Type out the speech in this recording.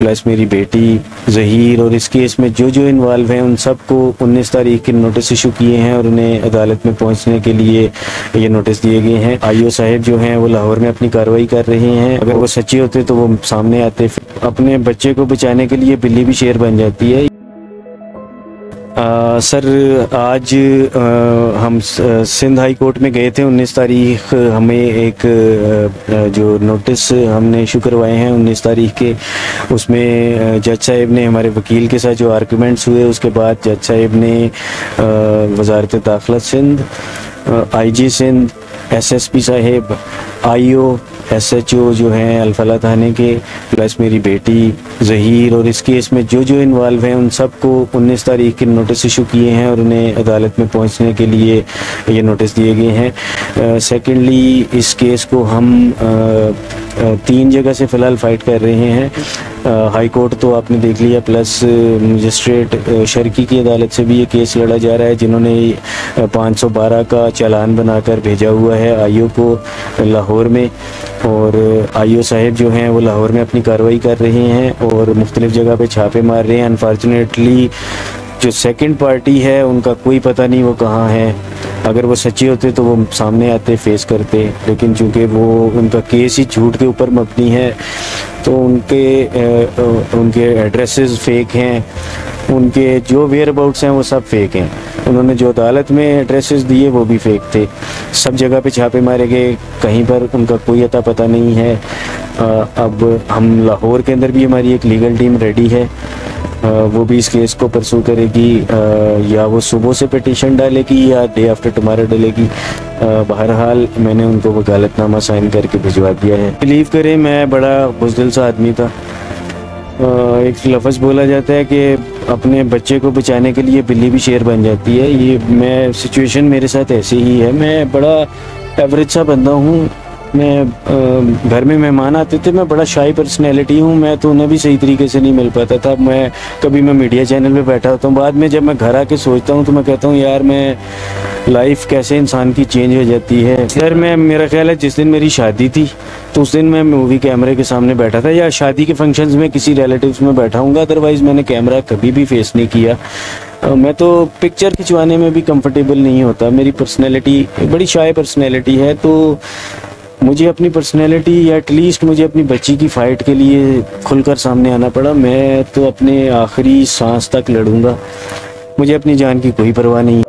Plus मेरी बेटी ज़हीर और इस केस में जो जो इन्वॉल्व हैं उन सबको 19 तारीख के नोटिस इशू किए हैं और उन्हें अदालत में पहुंचने के लिए ये नोटिस दिए गए हैं। आईओ साहब जो हैं वो लाहौर में अपनी कार्रवाई कर रहे हैं। अगर वो सच्चे होते तो वो सामने आते। अपने बच्चे को बचाने के लिए बिल्ली भी शेर बन जाती है। सर आज हम सिंध हाई कोर्ट में गए थे। 19 तारीख हमें एक जो नोटिस हमने इशू करवाए हैं 19 तारीख के, उसमें जज साहब ने हमारे वकील के साथ जो आर्गूमेंट्स हुए उसके बाद जज साहब ने वजारत दाखिला सिंध, आईजी सिंध, एसएसपी साहब, आईओ, एसएचओ जो हैं अल-फलाह थाने के, प्लस मेरी बेटी ज़हीर और इस केस में जो जो इन्वॉल्व हैं उन सबको 19 तारीख के नोटिस इशू किए हैं और उन्हें अदालत में पहुंचने के लिए ये नोटिस दिए गए हैं। सेकेंडली इस केस को हम 3 जगह से फ़िलहाल फ़ाइट कर रहे हैं। हाई कोर्ट तो आपने देख लिया, प्लस मजिस्ट्रेट शर्की की अदालत से भी ये केस लड़ा जा रहा है, जिन्होंने 512 का चालान बनाकर भेजा हुआ है आईओ को लाहौर में। और आईओ साहब जो हैं वो लाहौर में अपनी कार्रवाई कर रहे हैं और मुख्तलिफ़ जगह पे छापे मार रहे हैं। अनफॉर्चुनेटली जो सेकंड पार्टी है उनका कोई पता नहीं वो कहाँ है। अगर वो सच्चे होते तो वो सामने आते, फेस करते, लेकिन चूँकि वो उनका केस ही झूठ के ऊपर मबनी है तो उनके एड्रेसेस फेक हैं, उनके जो वेयर अबाउट्स हैं वो सब फेक हैं। उन्होंने जो अदालत में एड्रेसेस दिए वो भी फेक थे। सब जगह पे छापे मारे गए, कहीं पर उनका कोई अता पता नहीं है। अब हम लाहौर के अंदर भी हमारी एक लीगल टीम रेडी है, वो भी इस केस को परसू करेगी। या वो सुबह से पिटीशन डालेगी या डे आफ्टर टुमारो डालेगी। बहरहाल मैंने उनको वकालतनामा साइन करके भिजवा दिया है। बिलीव करें मैं बड़ा बुज़दिल सा आदमी था। एक लफ्ज़ बोला जाता है कि अपने बच्चे को बचाने के लिए बिल्ली भी शेर बन जाती है। ये मैं सिचुएशन मेरे साथ ऐसे ही है। मैं बड़ा एवरेज सा बंदा हूँ। मैं घर में मेहमान आते थे, मैं बड़ा शाई पर्सनैलिटी हूँ, मैं तो उन्हें भी सही तरीके से नहीं मिल पाता था। मैं मीडिया चैनल पे बैठा होता हूँ, बाद में जब मैं घर आके सोचता हूँ तो मैं कहता हूँ यार मैं लाइफ कैसे इंसान की चेंज हो जाती है। सर मेरा ख्याल है जिस दिन मेरी शादी थी तो उस दिन मैं मूवी कैमरे के सामने बैठा था, या शादी के फंक्शंस में किसी रिलेटिव्स में बैठा हूँगा, अदरवाइज़ मैंने कैमरा कभी भी फेस नहीं किया। मैं तो पिक्चर खिंचवाने में भी कंफर्टेबल नहीं होता। मेरी पर्सनैलिटी बड़ी शाय पर्सनैलिटी है, तो मुझे अपनी पर्सनैलिटी या एटलीस्ट मुझे अपनी बच्ची की फ़ाइट के लिए खुलकर सामने आना पड़ा। मैं तो अपने आखिरी सांस तक लड़ूंगा, मुझे अपनी जान की कोई परवाह नहीं।